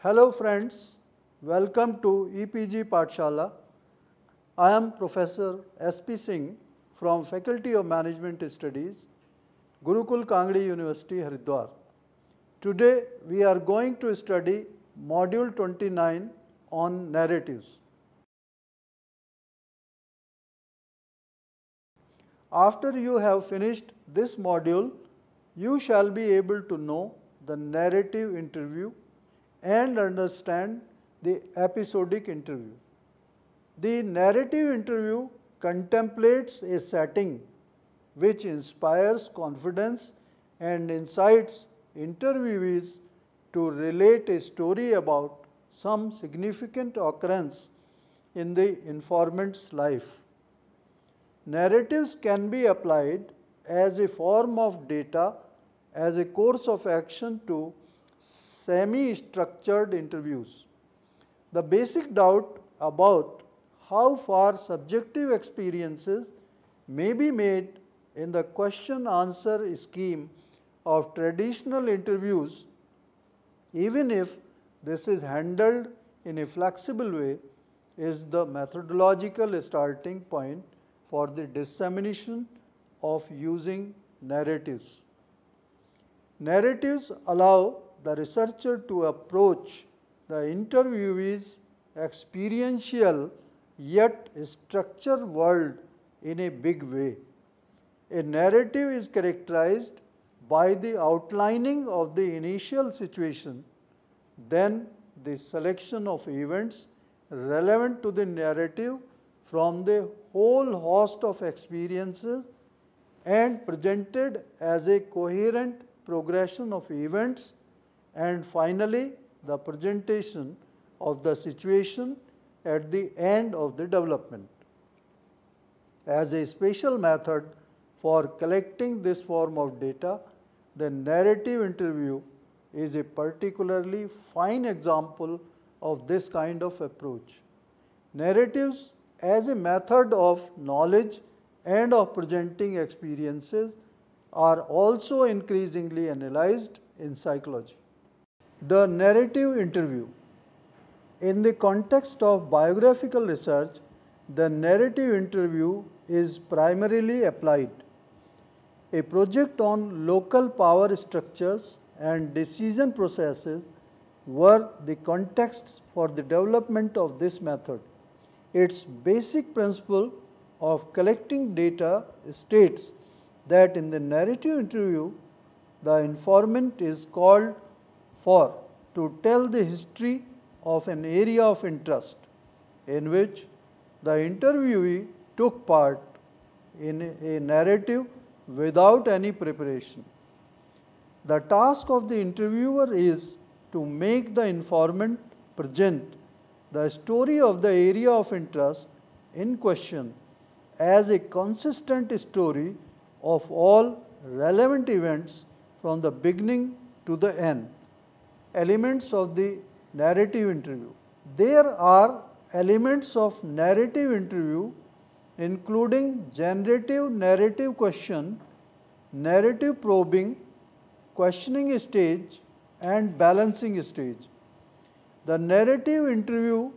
Hello friends, welcome to EPG Pathshala. I am Professor S.P. Singh from Faculty of Management Studies, Gurukul Kangdi University, Haridwar. Today we are going to study Module 29 on narratives. After you have finished this module, you shall be able to know the narrative interview and understand the episodic interview. The narrative interview contemplates a setting which inspires confidence and incites interviewees to relate a story about some significant occurrence in the informant's life. Narratives can be applied as a form of data as a course of action to semi-structured interviews. The basic doubt about how far subjective experiences may be made in the question-answer scheme of traditional interviews, even if this is handled in a flexible way, is the methodological starting point for the dissemination of using narratives. Narratives allow the researcher to approach the interviewee's experiential yet structured world in a big way. A narrative is characterized by the outlining of the initial situation, then the selection of events relevant to the narrative from the whole host of experiences and presented as a coherent progression of events, and finally the presentation of the situation at the end of the development. As a special method for collecting this form of data, the narrative interview is a particularly fine example of this kind of approach. Narratives as a method of knowledge and of presenting experiences are also increasingly analyzed in psychology. The narrative interview. In the context of biographical research, the narrative interview is primarily applied. A project on local power structures and decision processes were the contexts for the development of this method. Its basic principle of collecting data states that in the narrative interview, the informant is called for to tell the history of an area of interest in which the interviewee took part in a narrative without any preparation. The task of the interviewer is to make the informant present the story of the area of interest in question as a consistent story of all relevant events from the beginning to the end. Elements of the narrative interview. There are elements of narrative interview including generative narrative question, narrative probing, questioning stage, and balancing stage. The narrative interview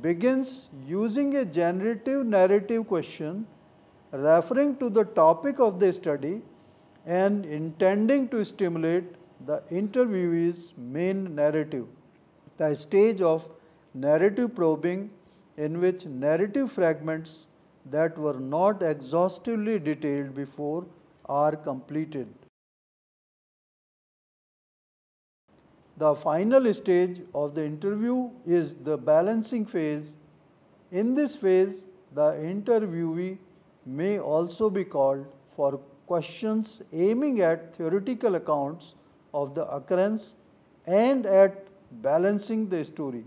begins using a generative narrative question referring to the topic of the study and intending to stimulate the interviewee's main narrative. The stage of narrative probing, in which narrative fragments that were not exhaustively detailed before are completed. The final stage of the interview is the balancing phase. In this phase, the interviewee may also be called for questions aiming at theoretical accounts of the occurrence and at balancing the story,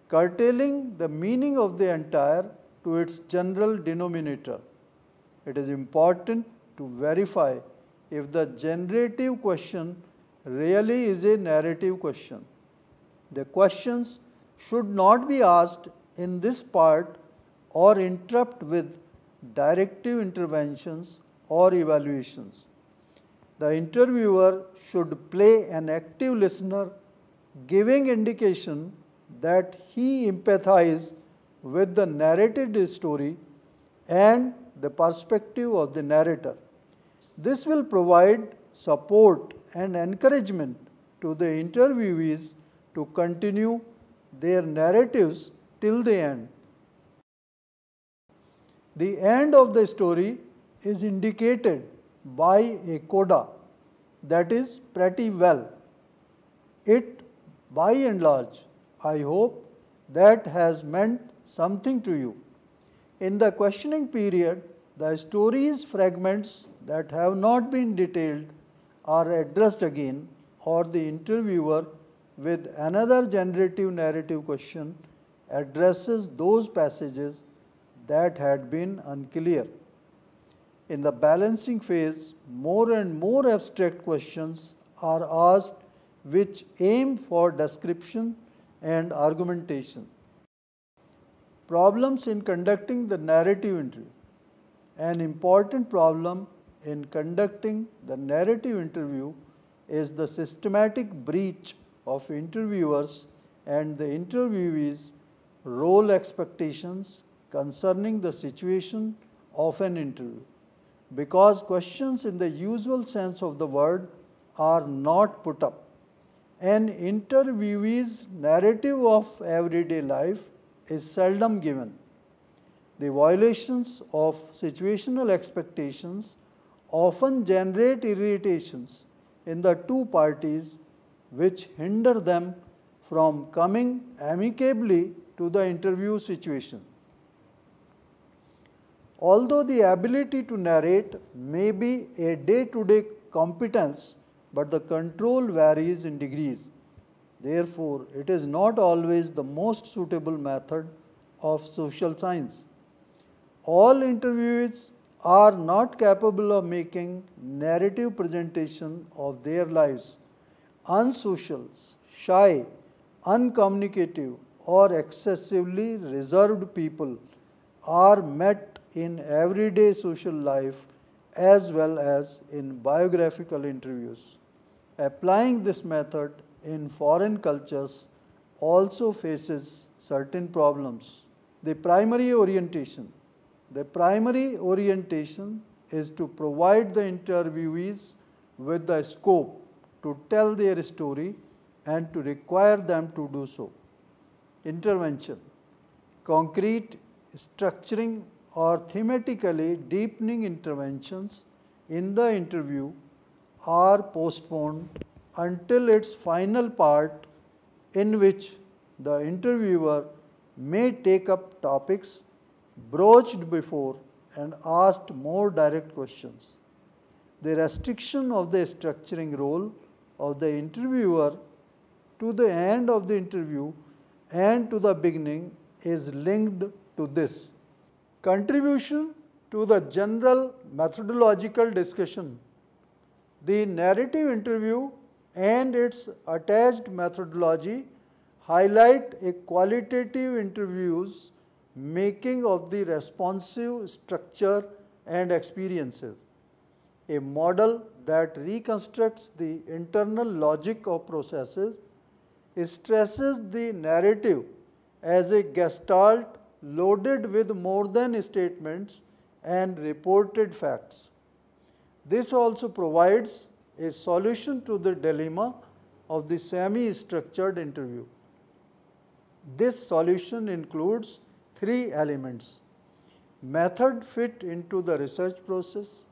curtailing the meaning of the entire to its general denominator. It is important to verify if the generative question really is a narrative question. The questions should not be asked in this part or interrupt with directive interventions or evaluations. The interviewer should play an active listener giving indication that he empathizes with the narrated story and the perspective of the narrator. This will provide support and encouragement to the interviewees to continue their narratives till the end. The end of the story is indicated by a coda, that is pretty well. It, by and large, I hope that has meant something to you. In the questioning period, the story's fragments that have not been detailed are addressed again, or the interviewer with another generative narrative question addresses those passages that had been unclear. In the balancing phase, more and more abstract questions are asked which aim for description and argumentation. Problems in conducting the narrative interview. An important problem in conducting the narrative interview is the systematic breach of interviewers and the interviewees' role expectations concerning the situation of an interview, because questions in the usual sense of the word are not put up. An interviewee's narrative of everyday life is seldom given. The violations of situational expectations often generate irritations in the two parties, which hinder them from coming amicably to the interview situation. Although the ability to narrate may be a day-to-day competence, but the control varies in degrees. Therefore, it is not always the most suitable method of social science. All interviewees are not capable of making narrative presentation of their lives. Unsocial, shy, uncommunicative, or excessively reserved people are met in everyday social life as well as in biographical interviews. Applying this method in foreign cultures also faces certain problems. The primary orientation. The primary orientation is to provide the interviewees with the scope to tell their story and to require them to do so. Intervention. Concrete, structuring, or thematically deepening interventions in the interview are postponed until its final part, in which the interviewer may take up topics broached before and asked more direct questions. The restriction of the structuring role of the interviewer to the end of the interview and to the beginning is linked to this. Contribution to the general methodological discussion. The narrative interview and its attached methodology highlight a qualitative interview's making of the responsive structure and experiences. A model that reconstructs the internal logic of processes stresses the narrative as a gestalt loaded with more than statements and reported facts. This also provides a solution to the dilemma of the semi-structured interview. This solution includes three elements: method fit into the research process,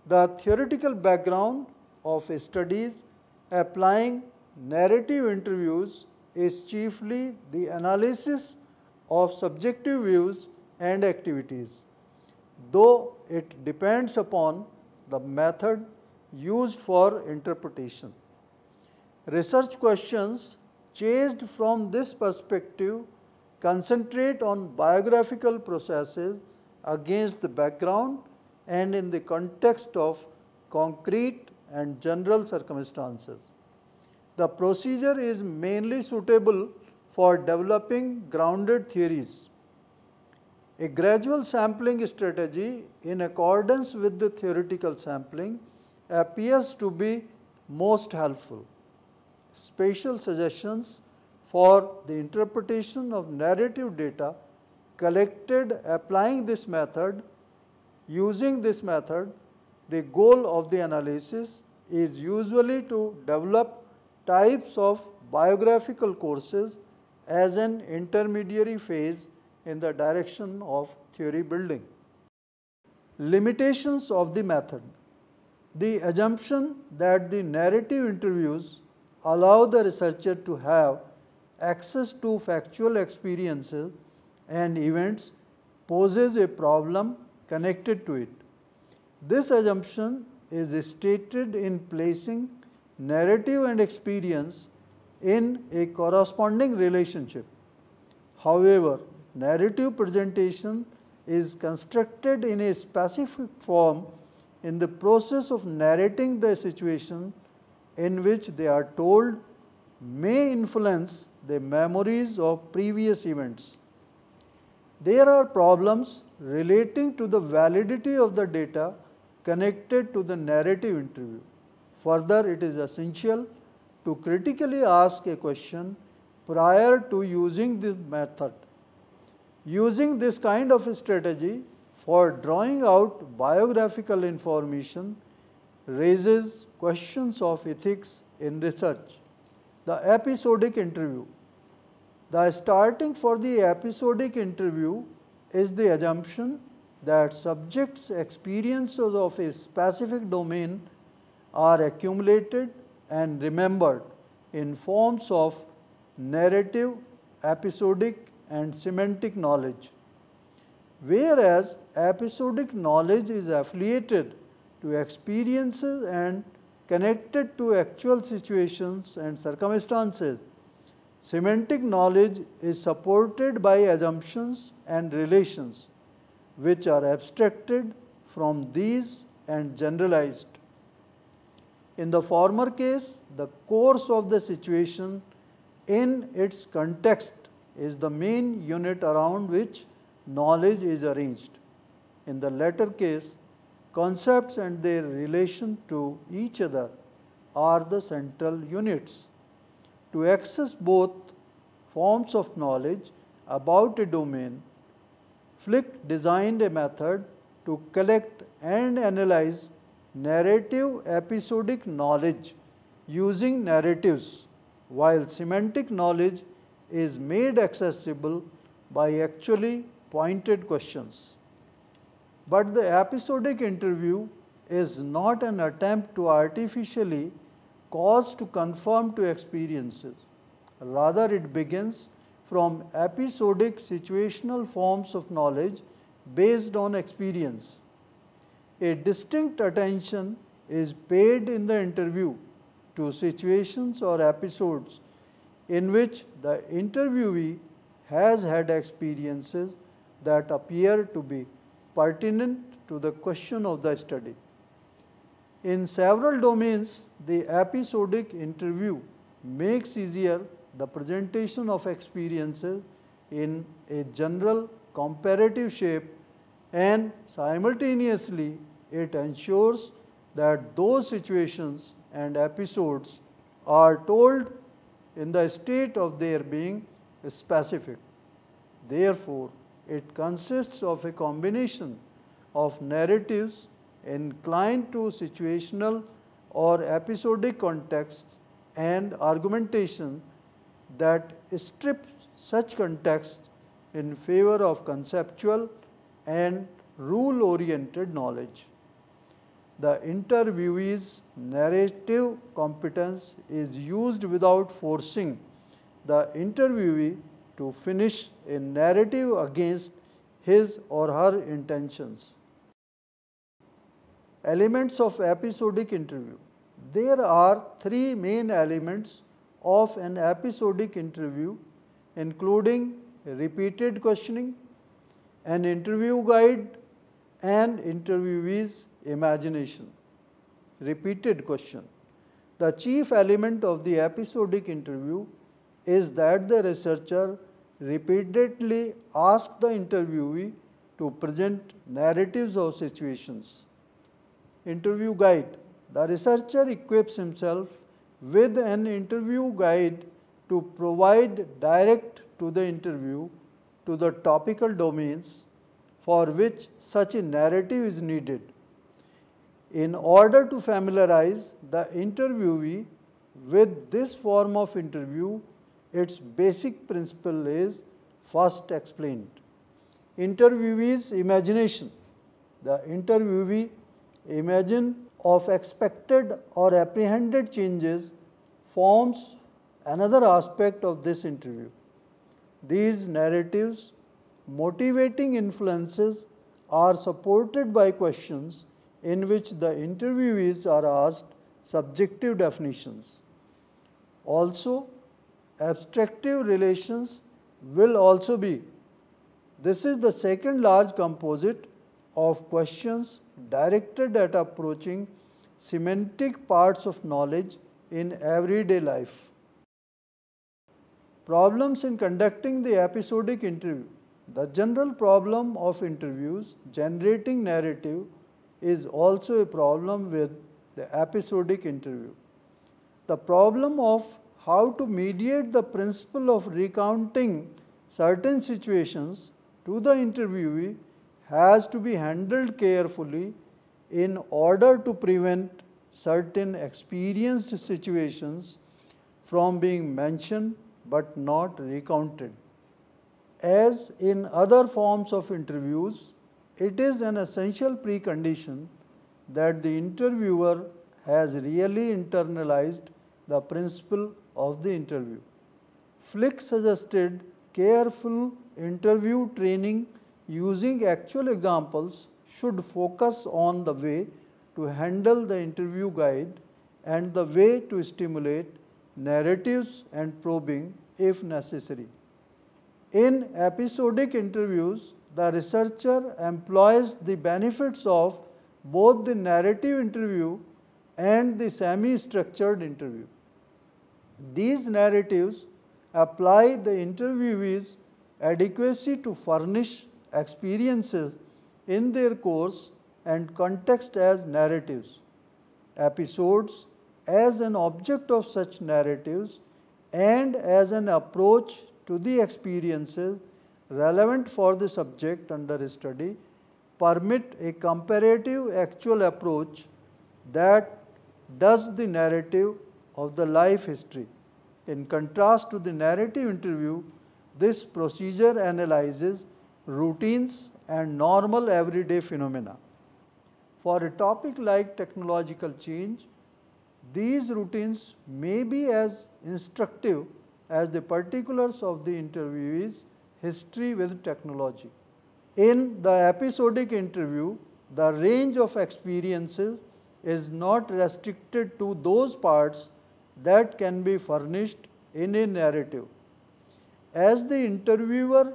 the theoretical background of studies applying narrative interviews is chiefly the analysis of subjective views and activities, though it depends upon the method used for interpretation. Research questions chased from this perspective concentrate on biographical processes against the background and in the context of concrete and general circumstances. The procedure is mainly suitable for developing grounded theories. A gradual sampling strategy in accordance with the theoretical sampling appears to be most helpful. special suggestions for the interpretation of narrative data collected applying this method. Using this method, the goal of the analysis is usually to develop types of biographical courses as an intermediary phase in the direction of theory building. Limitations of the method. The assumption that the narrative interviews allow the researcher to have access to factual experiences and events poses a problem connected to it. This assumption is stated in placing narrative and experience in a corresponding relationship. However, narrative presentation is constructed in a specific form in the process of narrating the situation in which they are told may influence the memories of previous events. There are problems relating to the validity of the data connected to the narrative interview. Further, it is essential to critically ask a question prior to using this method. Using this kind of strategy for drawing out biographical information raises questions of ethics in research. The episodic interview. The starting for the episodic interview is the assumption that subjects' experiences of a specific domain are accumulated and remembered in forms of narrative, episodic, and semantic knowledge. Whereas episodic knowledge is affiliated to experiences and connected to actual situations and circumstances, semantic knowledge is supported by assumptions and relations which are abstracted from these and generalized. In the former case, the course of the situation in its context is the main unit around which knowledge is arranged. In the latter case, concepts and their relation to each other are the central units. To access both forms of knowledge about a domain, Flick designed a method to collect and analyze narrative episodic knowledge using narratives, while semantic knowledge is made accessible by actually pointed questions. But the episodic interview is not an attempt to artificially cause to conform to experiences. Rather, it begins from episodic situational forms of knowledge based on experience. A distinct attention is paid in the interview to situations or episodes in which the interviewee has had experiences that appear to be pertinent to the question of the study. In several domains, the episodic interview makes easier the presentation of experiences in a general comparative shape, and simultaneously it ensures that those situations and episodes are told in the state of their being specific. Therefore, it consists of a combination of narratives inclined to situational or episodic contexts and argumentation that strips such contexts in favor of conceptual and rule-oriented knowledge. The interviewee's narrative competence is used without forcing the interviewee to finish a narrative against his or her intentions. Elements of episodic interview. There are three main elements of an episodic interview, including repeated questioning, an interview guide, and interviewee's imagination. Repeated question. The chief element of the episodic interview is that the researcher repeatedly asks the interviewee to present narratives of situations. Interview guide. The researcher equips himself with an interview guide to provide direct to the interview to the topical domains for which such a narrative is needed. In order to familiarize the interviewee with this form of interview, its basic principle is first explained. Interviewee's imagination. The interviewee imagine of expected or apprehended changes forms another aspect of this interview. These narratives, motivating influences are supported by questions in which the interviewees are asked subjective definitions. Also, abstractive relations will also be. This is the second large composite of questions directed at approaching semantic parts of knowledge in everyday life. Problems in conducting the episodic interview. The general problem of interviews generating narrative is also a problem with the episodic interview. The problem of how to mediate the principle of recounting certain situations to the interviewee has to be handled carefully in order to prevent certain experienced situations from being mentioned but not recounted. As in other forms of interviews, it is an essential precondition that the interviewer has really internalized the principle of the interview. Flick suggested careful interview training using actual examples should focus on the way to handle the interview guide and the way to stimulate narratives and probing if necessary. In episodic interviews, the researcher employs the benefits of both the narrative interview and the semi-structured interview. These narratives apply the interviewee's adequacy to furnish experiences in their course and context as narratives, episodes as an object of such narratives, and as an approach to the experiences relevant for the subject under study, permit a comparative actual approach that does the narrative of the life history. In contrast to the narrative interview, this procedure analyzes routines and normal everyday phenomena. For a topic like technological change, these routines may be as instructive as the particulars of the interviewee's history with technology. In the episodic interview, the range of experiences is not restricted to those parts that can be furnished in a narrative. As the interviewer,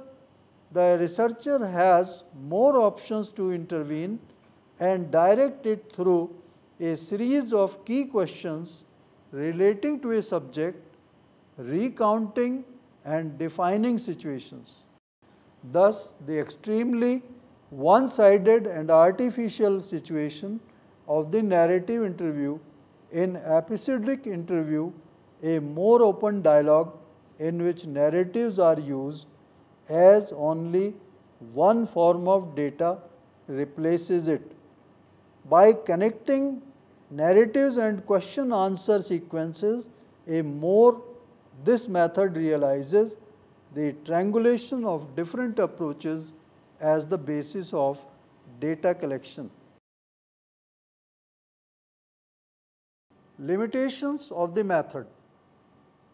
the researcher has more options to intervene and direct it through a series of key questions relating to a subject, recounting and defining situations. Thus, the extremely one-sided and artificial situation of the narrative interview, in episodic interview, a more open dialogue in which narratives are used as only one form of data replaces it. By connecting narratives and question-answer sequences, this method realizes the triangulation of different approaches as the basis of data collection. Limitations of the method.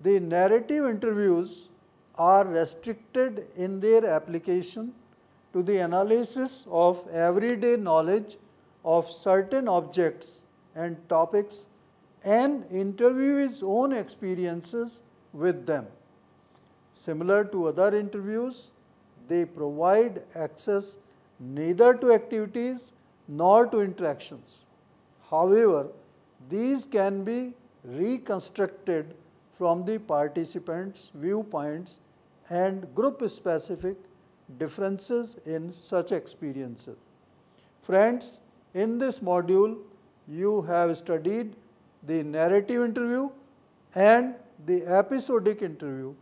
The narrative interviews are restricted in their application to the analysis of everyday knowledge of certain objects and topics and interviewee's own experiences with them. Similar to other interviews, they provide access neither to activities nor to interactions. However, these can be reconstructed from the participants' viewpoints and group-specific differences in such experiences. Friends, in this module, you have studied the narrative interview and the episodic interview.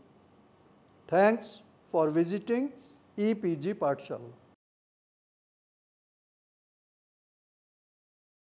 Thanks for visiting EPG Pathshala.